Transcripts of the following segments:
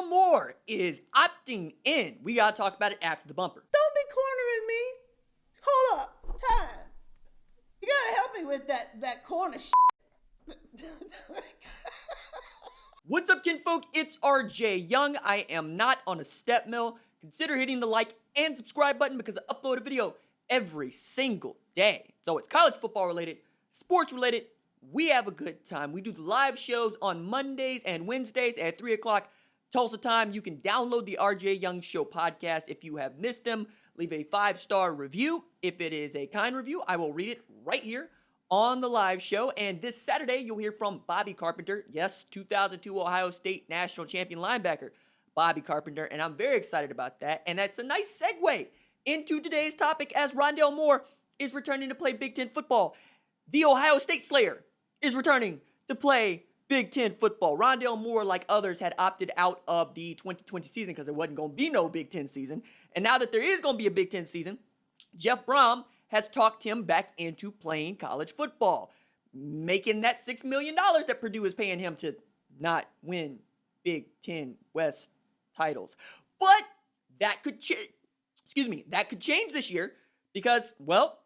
Rondale Moore is opting in. We got to talk about it after the bumper. Don't be cornering me. Hold up. Time. You got to help me with that corner shit. What's up, kinfolk? It's RJ Young. I am not on a step mill. Consider hitting the like and subscribe button because I upload a video every single day. So it's college football related, sports related. We have a good time. We do the live shows on Mondays and Wednesdays at 3 o'clock Tulsa time. You can download the RJ Young Show podcast if you have missed them. Leave a 5-star review. If it is a kind review, I will read it right here on the live show. And this Saturday, you'll hear from Bobby Carpenter. Yes, 2002 Ohio State national champion linebacker, Bobby Carpenter. And I'm very excited about that. And that's a nice segue into today's topic as Rondale Moore is returning to play Big Ten football. The Ohio State Slayer is returning to play Big Ten football. Rondale Moore, like others, had opted out of the 2020 season because there wasn't going to be no Big Ten season. And now that there is going to be a Big Ten season, Jeff Brom has talked him back into playing college football, making that $6 million that Purdue is paying him to not win Big Ten West titles. But that could that could change this year because, well,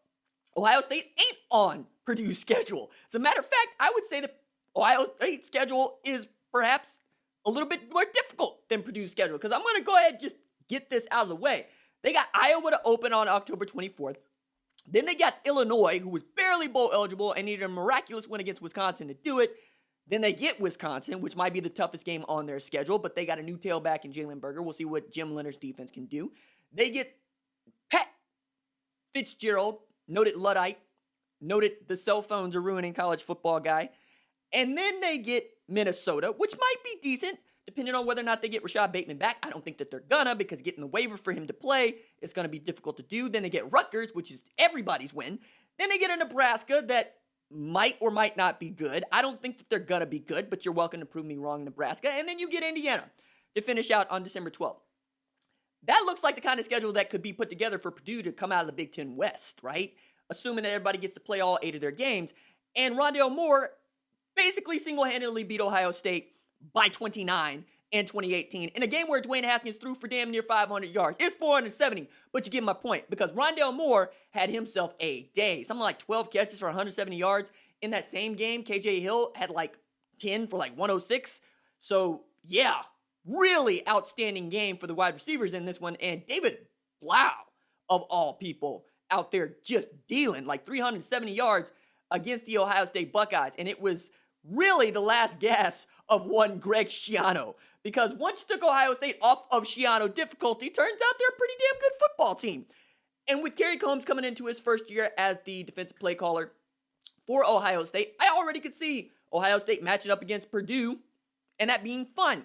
Ohio State ain't on Purdue's schedule. As a matter of fact, I would say that Ohio State's schedule is perhaps a little bit more difficult than Purdue's schedule because I'm going to go ahead and just get this out of the way. They got Iowa to open on October 24th. Then they got Illinois, who was barely bowl eligible and needed a miraculous win against Wisconsin to do it. Then they get Wisconsin, which might be the toughest game on their schedule, but they got a new tailback in Jalen Berger. We'll see what Jim Leonard's defense can do. They get Pat Fitzgerald, noted Luddite, noted the cell phones are ruining college football guy. And then they get Minnesota, which might be decent, depending on whether or not they get Rashad Bateman back. I don't think that they're gonna, because getting the waiver for him to play is gonna be difficult to do. Then they get Rutgers, which is everybody's win. Then they get a Nebraska that might or might not be good. I don't think that they're gonna be good, but you're welcome to prove me wrong, Nebraska. And then you get Indiana to finish out on December 12th. That looks like the kind of schedule that could be put together for Purdue to come out of the Big Ten West, right? Assuming that everybody gets to play all 8 of their games. And Rondale Moore basically single-handedly beat Ohio State by 29 in 2018 in a game where Dwayne Haskins threw for damn near 500 yards. It's 470, but you get my point because Rondale Moore had himself a day. Something like 12 catches for 170 yards. In that same game, KJ Hill had like 10 for like 106. So, yeah, really outstanding game for the wide receivers in this one. And David Blau, of all people, out there just dealing like 370 yards against the Ohio State Buckeyes. And it was really the last gasp of one Greg Schiano. Because once you took Ohio State off of Schiano difficulty, turns out they're a pretty damn good football team. And with Kerry Combs coming into his first year as the defensive play caller for Ohio State, I already could see Ohio State matching up against Purdue and that being fun.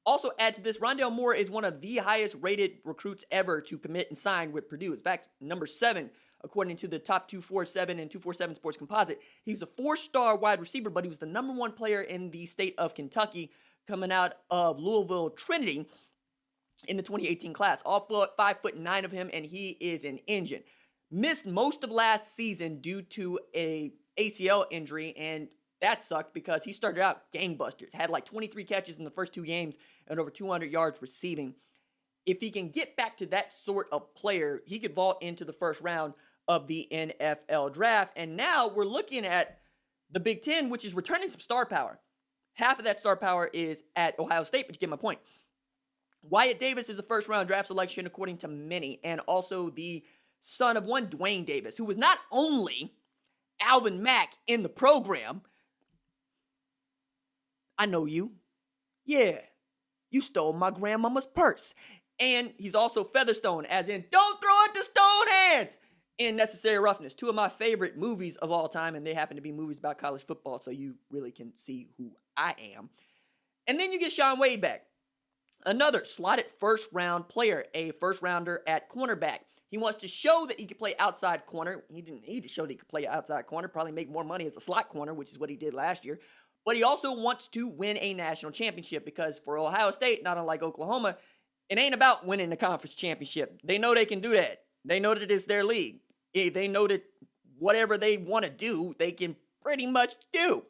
Also add to this, Rondale Moore is one of the highest rated recruits ever to commit and sign with Purdue. In fact, number 7, according to the top 247 and 247 Sports Composite. He's a 4-star wide receiver, but he was the number 1 player in the state of Kentucky coming out of Louisville Trinity in the 2018 class. All 5'9" of him, and he is an engine. Missed most of last season due to a ACL injury, and that sucked because he started out gangbusters. Had like 23 catches in the first 2 games and over 200 yards receiving. If he can get back to that sort of player, he could vault into the first round of the NFL draft. And now we're looking at the Big Ten, which is returning some star power. Half of that star power is at Ohio State, but you get my point. Wyatt Davis is a first-round draft selection, according to many, and also the son of one Dwayne Davis, who was not only Alvin Mack in the program. I know you. Yeah, you stole my grandmama's purse. And he's also Featherstone, as in, don't throw it to stone hands, in Necessary Roughness. 2 of my favorite movies of all time, and they happen to be movies about college football, so you really can see who I am. And then you get Shaun Wade back. Another slotted first-round player, a first-rounder at cornerback. He wants to show that he could play outside corner. He didn't need to show that he could play outside corner, probably make more money as a slot corner, which is what he did last year. But he also wants to win a national championship because for Ohio State, not unlike Oklahoma, it ain't about winning the conference championship. They know they can do that. They know that it's their league. They know that whatever they want to do, they can pretty much do.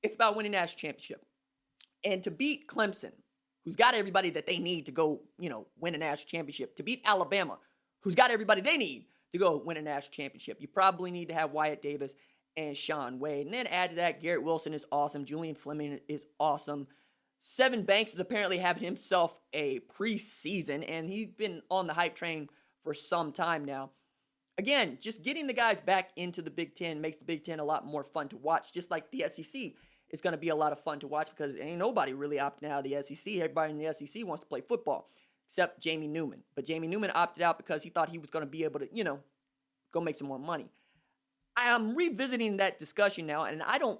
It's about winning national championship. And to beat Clemson, who's got everybody that they need to go, win a national championship, to beat Alabama, who's got everybody they need to go win a national championship. You probably need to have Wyatt Davis and Sean Wade. And then add to that, Garrett Wilson is awesome. Julian Fleming is awesome. Sevyn Banks is apparently having himself a preseason, and he's been on the hype train for some time now. Again, just getting the guys back into the Big Ten makes the Big Ten a lot more fun to watch, just like the SEC is going to be a lot of fun to watch because ain't nobody really opting out of the SEC. Everybody in the SEC wants to play football, except Jamie Newman. But Jamie Newman opted out because he thought he was going to be able to, go make some more money. I am revisiting that discussion now, and I don't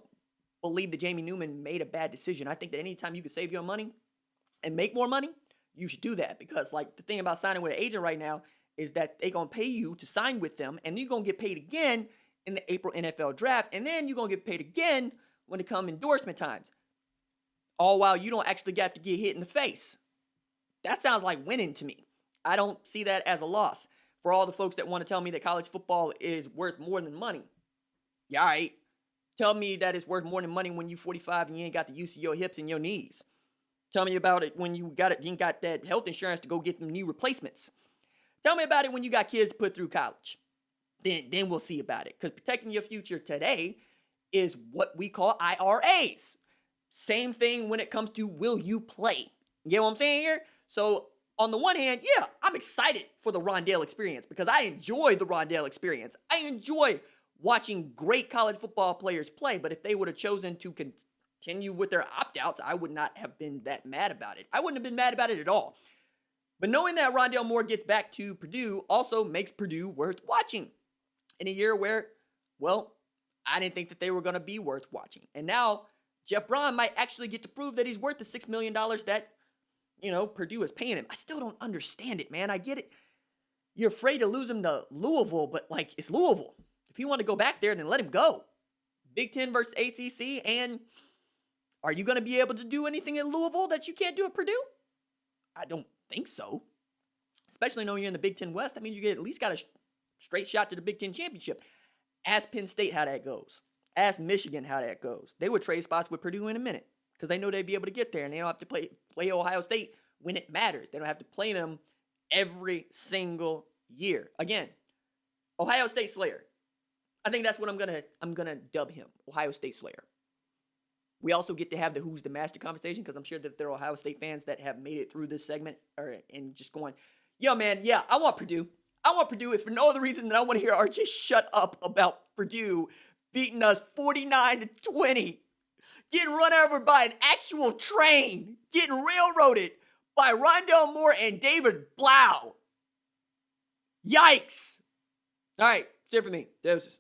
believe that Jamie Newman made a bad decision. I think that anytime you can save your money and make more money, you should do that because, the thing about signing with an agent right now is that they're going to pay you to sign with them, and you're going to get paid again in the April NFL draft, and then you're going to get paid again when it comes endorsement times. All while you don't actually have to get hit in the face. That sounds like winning to me. I don't see that as a loss. For all the folks that want to tell me that college football is worth more than money. Yeah, all right. Tell me that it's worth more than money when you're 45 and you ain't got the use of your hips and your knees. Tell me about it when you ain't got that health insurance to go get them knee replacements. Tell me about it when you got kids to put through college. Then we'll see about it. Because protecting your future today is what we call IRAs. Same thing when it comes to will you play. You get what I'm saying here? So on the one hand, yeah, I'm excited for the Rondale experience because I enjoy the Rondale experience. I enjoy watching great college football players play, but if they would have chosen to continue with their opt-outs, I would not have been that mad about it. I wouldn't have been mad about it at all. But knowing that Rondale Moore gets back to Purdue also makes Purdue worth watching in a year where, I didn't think that they were going to be worth watching. And now Jeff Braun might actually get to prove that he's worth the $6 million that Purdue is paying him. I still don't understand it, man. I get it. You're afraid to lose him to Louisville, but it's Louisville. If you want to go back there, then let him go. Big Ten versus ACC, and are you going to be able to do anything at Louisville that you can't do at Purdue? I don't think so. Especially knowing you're in the Big Ten West, that means you at least got a straight shot to the Big Ten championship. Ask Penn State how that goes. Ask Michigan how that goes. They would trade spots with Purdue in a minute because they know they'd be able to get there, and they don't have to play Ohio State when it matters. They don't have to play them every single year. Again, Ohio State Slayer. I think that's what I'm gonna dub him, Ohio State Slayer. We also get to have the Who's the Master conversation because I'm sure that there are Ohio State fans that have made it through this segment and just going, yo, man, yeah, I want Purdue. I want Purdue if for no other reason than I want to hear RJ shut up about Purdue beating us 49-20, getting run over by an actual train, getting railroaded by Rondale Moore and David Blau. Yikes. All right, that's it for me. Deuces.